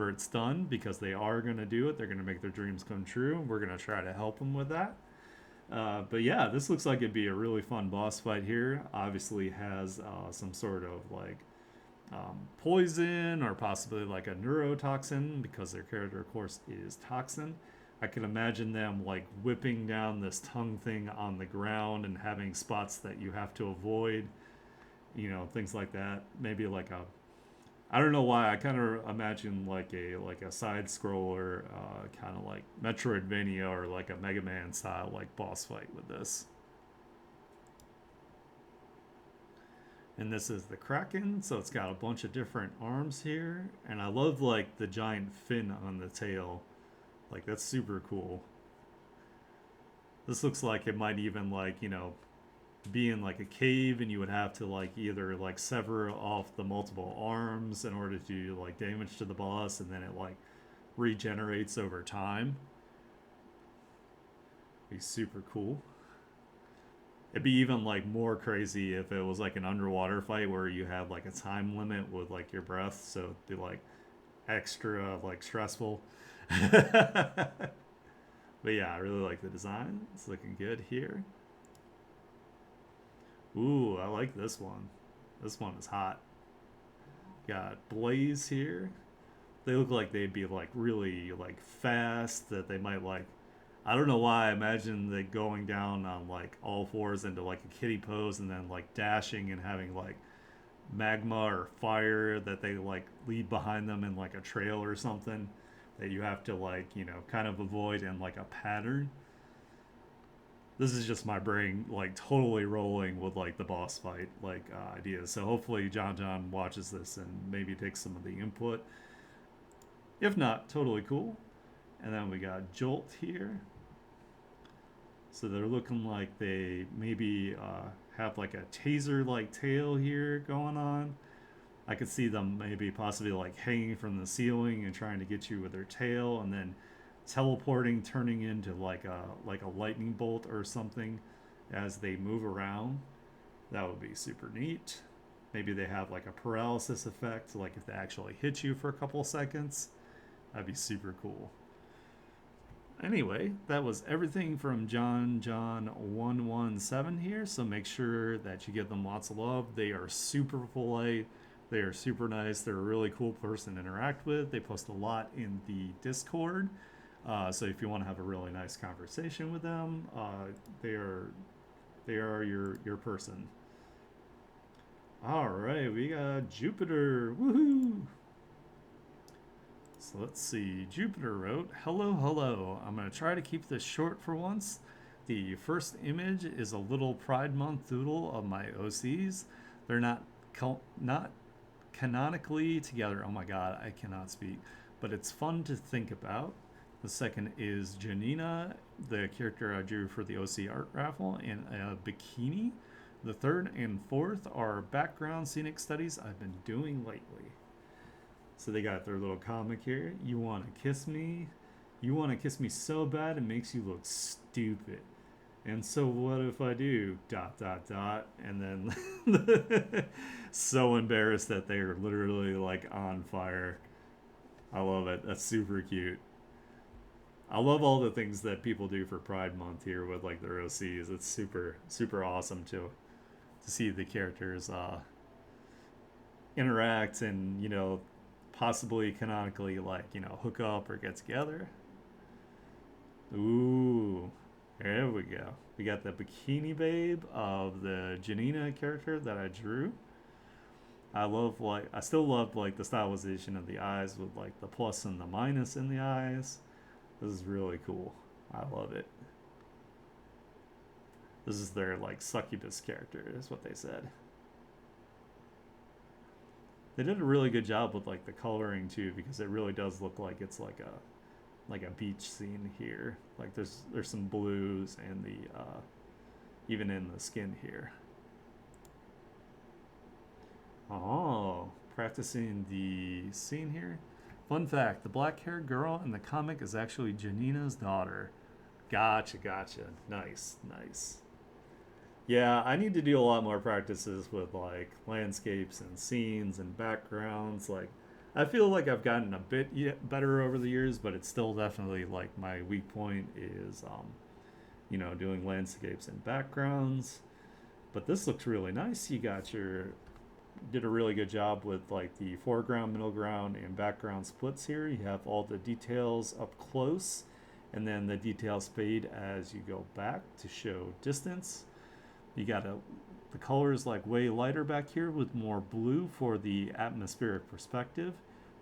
it's done because they are gonna do it. They're gonna make their dreams come true. We're gonna try to help them with that. But yeah, this looks like it'd be a really fun boss fight here. Obviously has some sort of like poison or possibly like a neurotoxin because their character, of course, is Toxin. I can imagine them like whipping down this tongue thing on the ground and having spots that you have to avoid, things like that. Maybe like a, I don't know why I kind of imagine like a side scroller, kind of like Metroidvania or like a Mega Man style like boss fight with this. And this is the Kraken, so it's got a bunch of different arms here, and I love like the giant fin on the tail. Like that's super cool. This looks like it might even like, be in like a cave and you would have to like either like sever off the multiple arms in order to do like damage to the boss, and then it like regenerates over time. Be super cool. It'd be even like more crazy if it was like an underwater fight where you have like a time limit with like your breath, so it'd be like extra like stressful. But yeah, I really like the design. It's looking good here. Ooh, I like this one. This one is hot. Got Blaze here. They look like they'd be like really like fast. That they might like. I don't know why. I imagine they going down on like all fours into like a kitty pose and then like dashing and having like magma or fire that they like leave behind them in like a trail or something that you have to like kind of avoid in like a pattern. This is just my brain like totally rolling with like the boss fight like ideas. So hopefully John watches this and maybe takes some of the input. If not, totally cool. And then we got Jolt here. So they're looking like they maybe have like a taser like tail here going on. I could see them maybe possibly like hanging from the ceiling and trying to get you with their tail, and then teleporting, turning into like a lightning bolt or something as they move around. That would be super neat. Maybe they have like a paralysis effect, like if they actually hit you for a couple seconds. That'd be super cool. Anyway, that was everything from John 117 here. So make sure that you give them lots of love. They are super polite. They are super nice. They're a really cool person to interact with. They post a lot in the Discord. So if you want to have a really nice conversation with them, they are your person. All right, we got Jupiter. Woohoo! So let's see. Jupiter wrote, "Hello, hello. I'm going to try to keep this short for once. The first image is a little Pride Month doodle of my OCs. They're not canonically together. Oh my god, I cannot speak. But it's fun to think about. The second is Janina, the character I drew for the OC art raffle, in a bikini. The third and fourth are background scenic studies I've been doing lately." So they got their little comic here. You want to kiss me? You want to kiss me so bad it makes you look stupid. And so what if I do? ... And then so embarrassed that they're literally like on fire. I love it. That's super cute. I love all the things that people do for Pride Month here with like their OCs. It's super super awesome to see the characters interact and possibly canonically like hook up or get together. Ooh, there we go. We got the bikini babe of the Janina character that I drew. I still love like the stylization of the eyes with like the plus and the minus in the eyes. This is really cool. I love it. This is their like succubus character, is what they said. They did a really good job with like the coloring too, because it really does look like it's like a beach scene here. Like there's some blues and the even in the skin here. Oh, practicing the scene here. Fun fact: the black-haired girl in the comic is actually Janina's daughter. Gotcha, gotcha. Nice, nice. Yeah, I need to do a lot more practices with like landscapes and scenes and backgrounds. Like, I feel like I've gotten a bit better over the years, but it's still definitely like my weak point is, doing landscapes and backgrounds. But this looks really nice. You got your did a really good job with like the foreground, middle ground, and background splits here. You have all the details up close, and then the details fade as you go back to show distance. You got the colors like way lighter back here with more blue for the atmospheric perspective.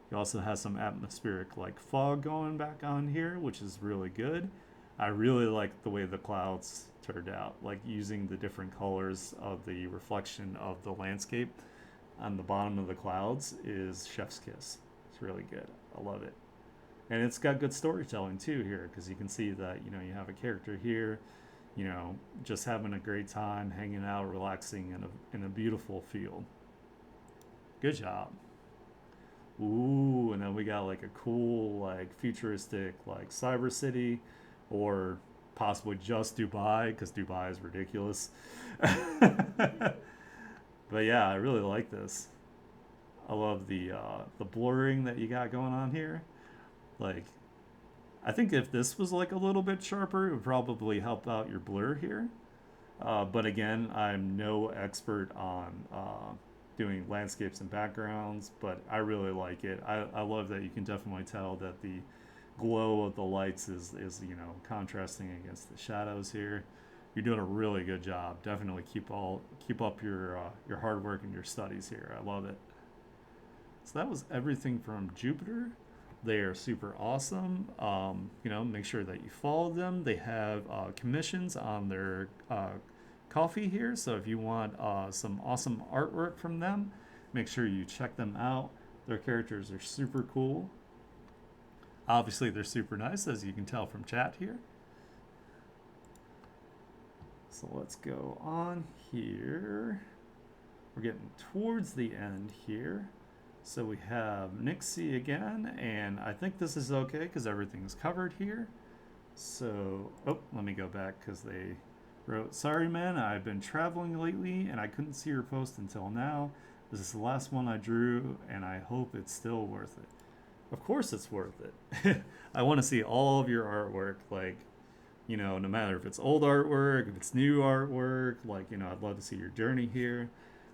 You also have some atmospheric like fog going back on here, which is really good. I really like the way the clouds turned out, like using the different colors of the reflection of the landscape on the bottom of the clouds is chef's kiss. It's really good. I love it. And it's got good storytelling too here, because you can see that, you know, you have a character here, you know, just having a great time, hanging out, relaxing in a beautiful field. Good job. Ooh, and then we got like a cool, like futuristic, like cyber city, or possibly just Dubai, because Dubai is ridiculous. But yeah, I really like this. I love the blurring that you got going on here. Like, I think if this was like a little bit sharper, it would probably help out your blur here. But again, I'm no expert on doing landscapes and backgrounds, but I really like it. I love that you can definitely tell that the glow of the lights is you know contrasting against the shadows here. You're doing a really good job. Definitely keep up your hard work and your studies here. I love it. So that was everything from Jupiter. They are super awesome. You know, make sure that you follow them. They have commissions on their coffee here. So if you want some awesome artwork from them, make sure you check them out. Their characters are super cool. Obviously, they're super nice, as you can tell from chat here. So let's go on here. We're getting towards the end here. So we have Nixie again, and I think this is okay because everything's covered here. So, oh, let me go back because they wrote, sorry man, I've been traveling lately and I couldn't see your post until now. This is the last one I drew and I hope it's still worth it. Of course it's worth it. I want to see all of your artwork, like, you know, no matter if it's old artwork, if it's new artwork, like, you know, I'd love to see your journey here.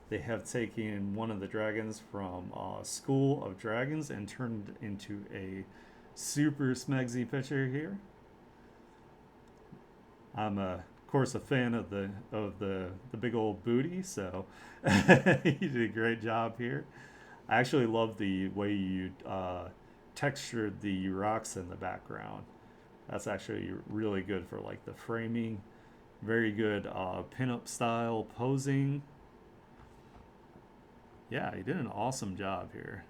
They have taken one of the dragons from School of Dragons and turned it into a super smegsy picture here. I'm of course a fan of the big old booty, so you did a great job here. I actually love the way you textured the rocks in the background. That's actually really good for like the framing. Very good pinup style posing. Yeah, you did an awesome job here.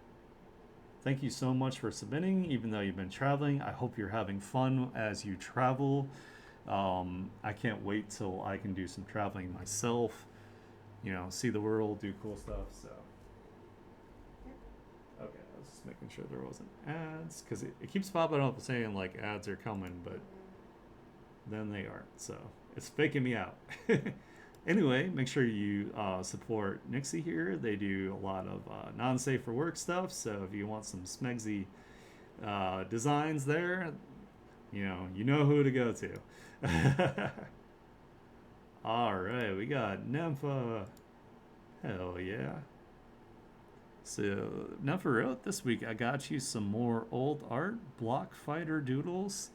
Thank you so much for submitting, even though you've been traveling. I hope you're having fun as you travel. I can't wait till I can do some traveling myself. You know, see the world, do cool stuff. So, okay, I was just making sure there wasn't ads because it keeps popping up saying like ads are coming, but then they aren't. So it's faking me out. Anyway, make sure you support Nixie here. They do a lot of non-safe for work stuff. So if you want some smegsy designs there, you know who to go to. All right, we got Nympha. Hell yeah. So Nympha wrote this week, I got you some more old art, block fighter doodles.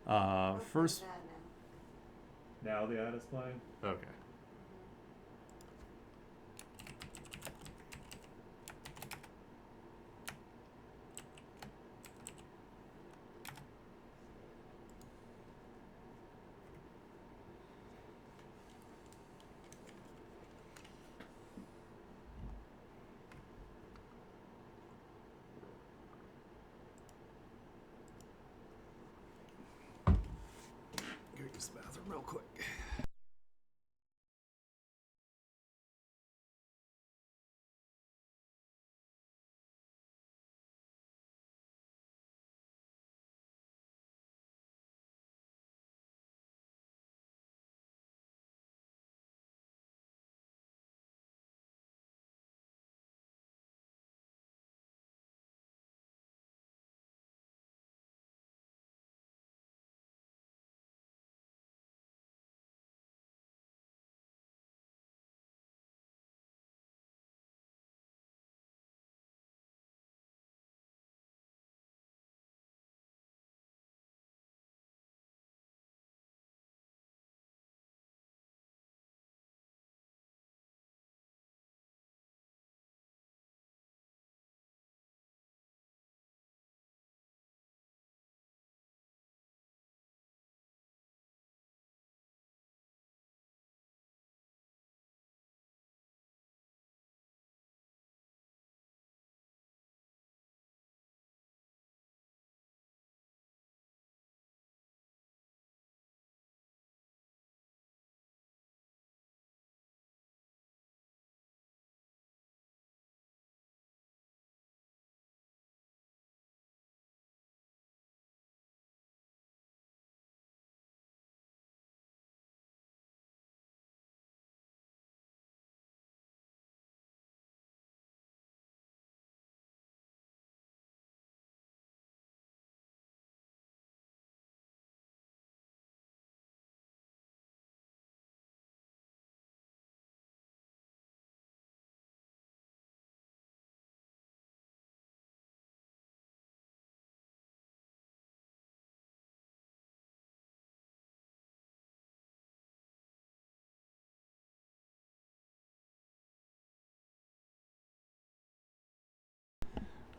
First. Now the ad is playing? Okay. Go use the bathroom real quick.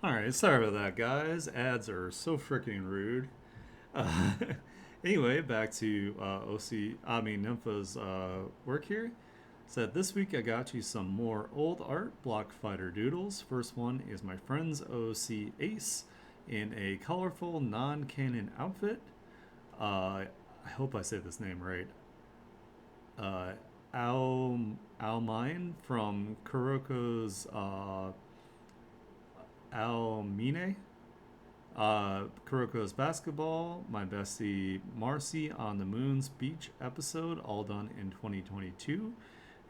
Alright, sorry about that, guys. Ads are so freaking rude. Uh, anyway, back to Nympha's work here. Said this week I got you some more old art block fighter doodles. First one is my friend's OC Ace in a colorful non canon outfit. I hope I say this name right. Uh, Almine from Kuroko's Almine. Kuroko's Basketball, my bestie Marcy on the Moon's Beach episode, all done in 2022.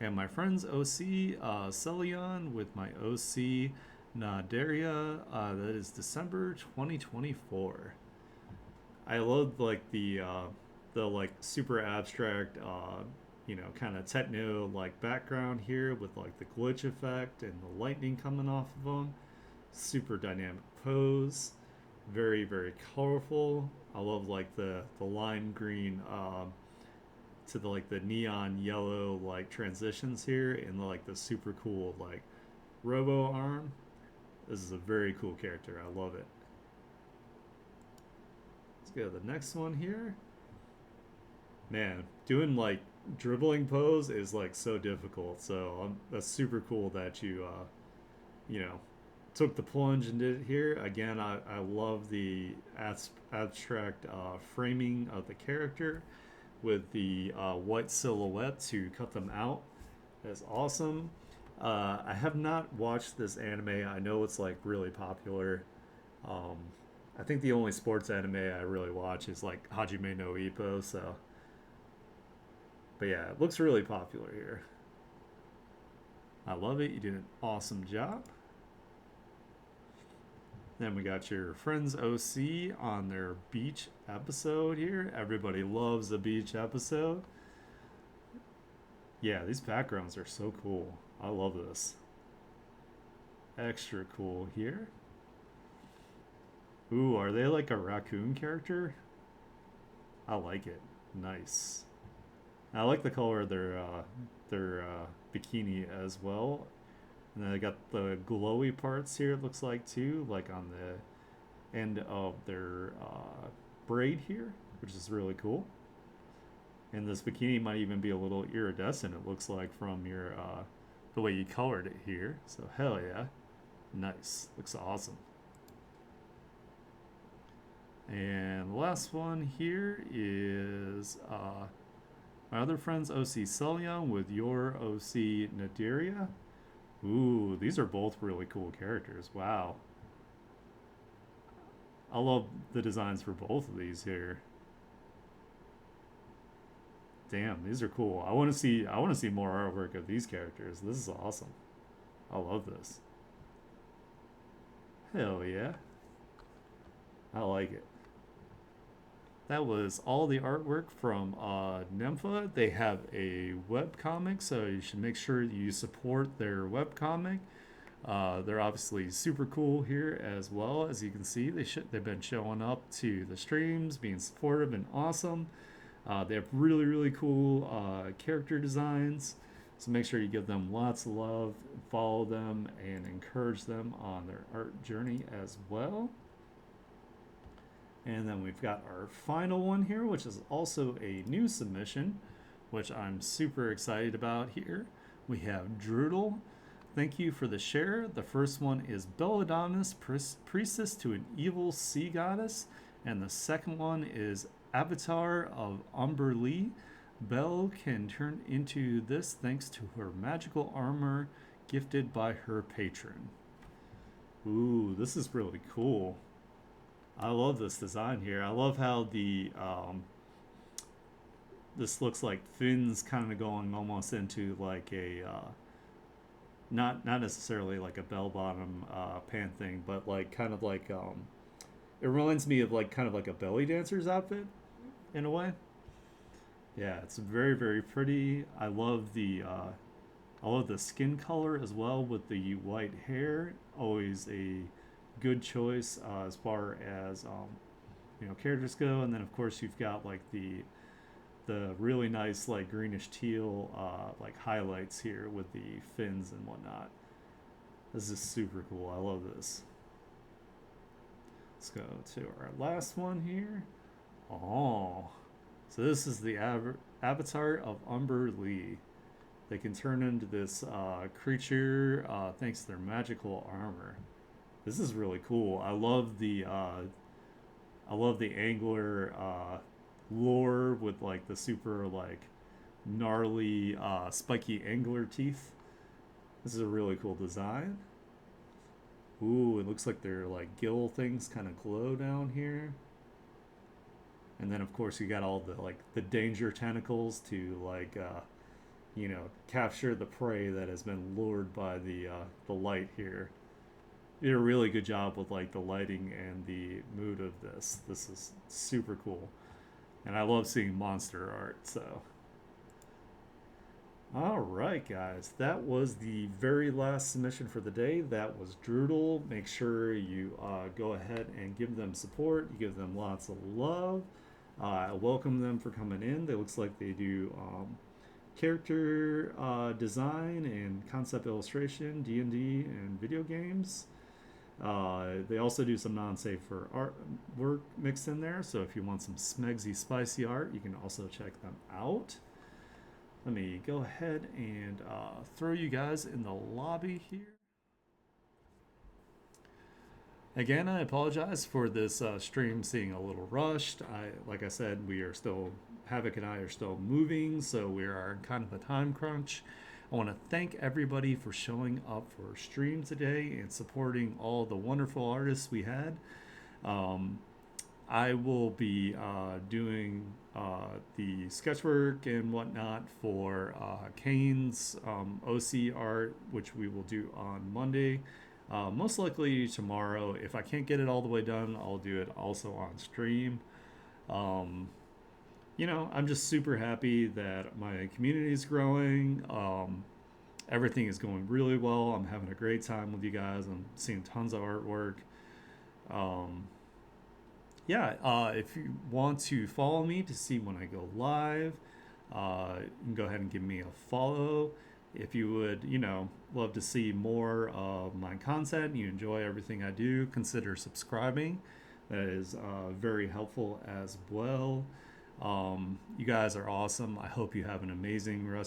And my friend's OC, Celion, with my OC Nadaria, that is December 2024. I love like the like super abstract, kind of techno like background here with like the glitch effect and the lightning coming off of them. Super dynamic pose, very colorful. I love like the lime green to the like the neon yellow like transitions here and like the super cool like robo arm. This is a very cool character. I love it. Let's go to the next one here. Man, doing like dribbling pose is like so difficult. So that's super cool that you know, took the plunge and did it here. Again, I love the abstract framing of the character with the white silhouette to cut them out. That's awesome. I have not watched this anime. I know it's like really popular. Um, I think the only sports anime I really watch is like Hajime no Ippo. So, but yeah, it looks really popular here. I love it. You did an awesome job. Then we got your friends OC on their beach episode here. Everybody loves a beach episode. Yeah, these backgrounds are so cool. I love this. Extra cool here. Ooh, are they like a raccoon character? I like it. Nice. I like the color of their bikini as well. And then I got the glowy parts here, it looks like, too, like on the end of their braid here, which is really cool. And this bikini might even be a little iridescent, it looks like, from your the way you colored it here. So, hell yeah. Nice. Looks awesome. And the last one here is my other friend's OC Celion with your OC Nadiria. Ooh, these are both really cool characters. Wow. I love the designs for both of these here. Damn, these are cool. I want to see more artwork of these characters. This is awesome. I love this. Hell yeah. I like it. That was all the artwork from Nympha. They have a webcomic, so you should make sure you support their webcomic. They're obviously super cool here as well. As you can see, they've been showing up to the streams, being supportive and awesome. They have really cool character designs. So make sure you give them lots of love, follow them, and encourage them on their art journey as well. And then we've got our final one here, which is also a new submission, which I'm super excited about here. We have Drudel. Thank you for the share. The first one is Belladonna's priestess to an evil sea goddess. And the second one is Avatar of Umber Lee. Belle can turn into this thanks to her magical armor gifted by her patron. Ooh, this is really cool. I love this design here. I love how the this looks like fins kind of going almost into like a not necessarily like a bell bottom pant thing, but like kind of like it reminds me of like kind of like a belly dancer's outfit in a way. Yeah, it's very pretty. I love the skin color as well with the white hair. Always a good choice as far as characters go. And then of course you've got like the really nice like greenish teal like highlights here with the fins and whatnot. This is super cool. I love this. Let's go to our last one here. Oh, so this is the avatar of Umber Lee. They can turn into this creature thanks to their magical armor. This is really cool. I love the angler lore with like the super like gnarly spiky angler teeth. This is a really cool design. Ooh, it looks like their like gill things kind of glow down here. And then of course you got all the like the danger tentacles to like capture the prey that has been lured by the light here. You did a really good job with like the lighting and the mood of this. This is super cool. And I love seeing monster art, so all right, guys, that was the very last submission for the day. That was Droodle. Make sure you go ahead and give them support. You give them lots of love. I welcome them for coming in. They looks like they do character design and concept illustration, D&D, and video games. They also do some non-safe for art work mixed in there. So if you want some smegsy, spicy art, you can also check them out. Let me go ahead and throw you guys in the lobby here. Again, I apologize for this stream seeing a little rushed. Like I said, we are still, Havoc and I are still moving, so we are in kind of a time crunch. I want to thank everybody for showing up for stream today and supporting all the wonderful artists we had. I will be doing the sketchwork and whatnot for Kane's OC art, which we will do on Monday. Most likely tomorrow. If I can't get it all the way done, I'll do it also on stream. Um, I'm just super happy that my community is growing. Everything is going really well. I'm having a great time with you guys. I'm seeing tons of artwork. Um, yeah, if you want to follow me to see when I go live, you can go ahead and give me a follow. If you would, love to see more of my content, you enjoy everything I do, consider subscribing. That is very helpful as well. You guys are awesome. I hope you have an amazing rest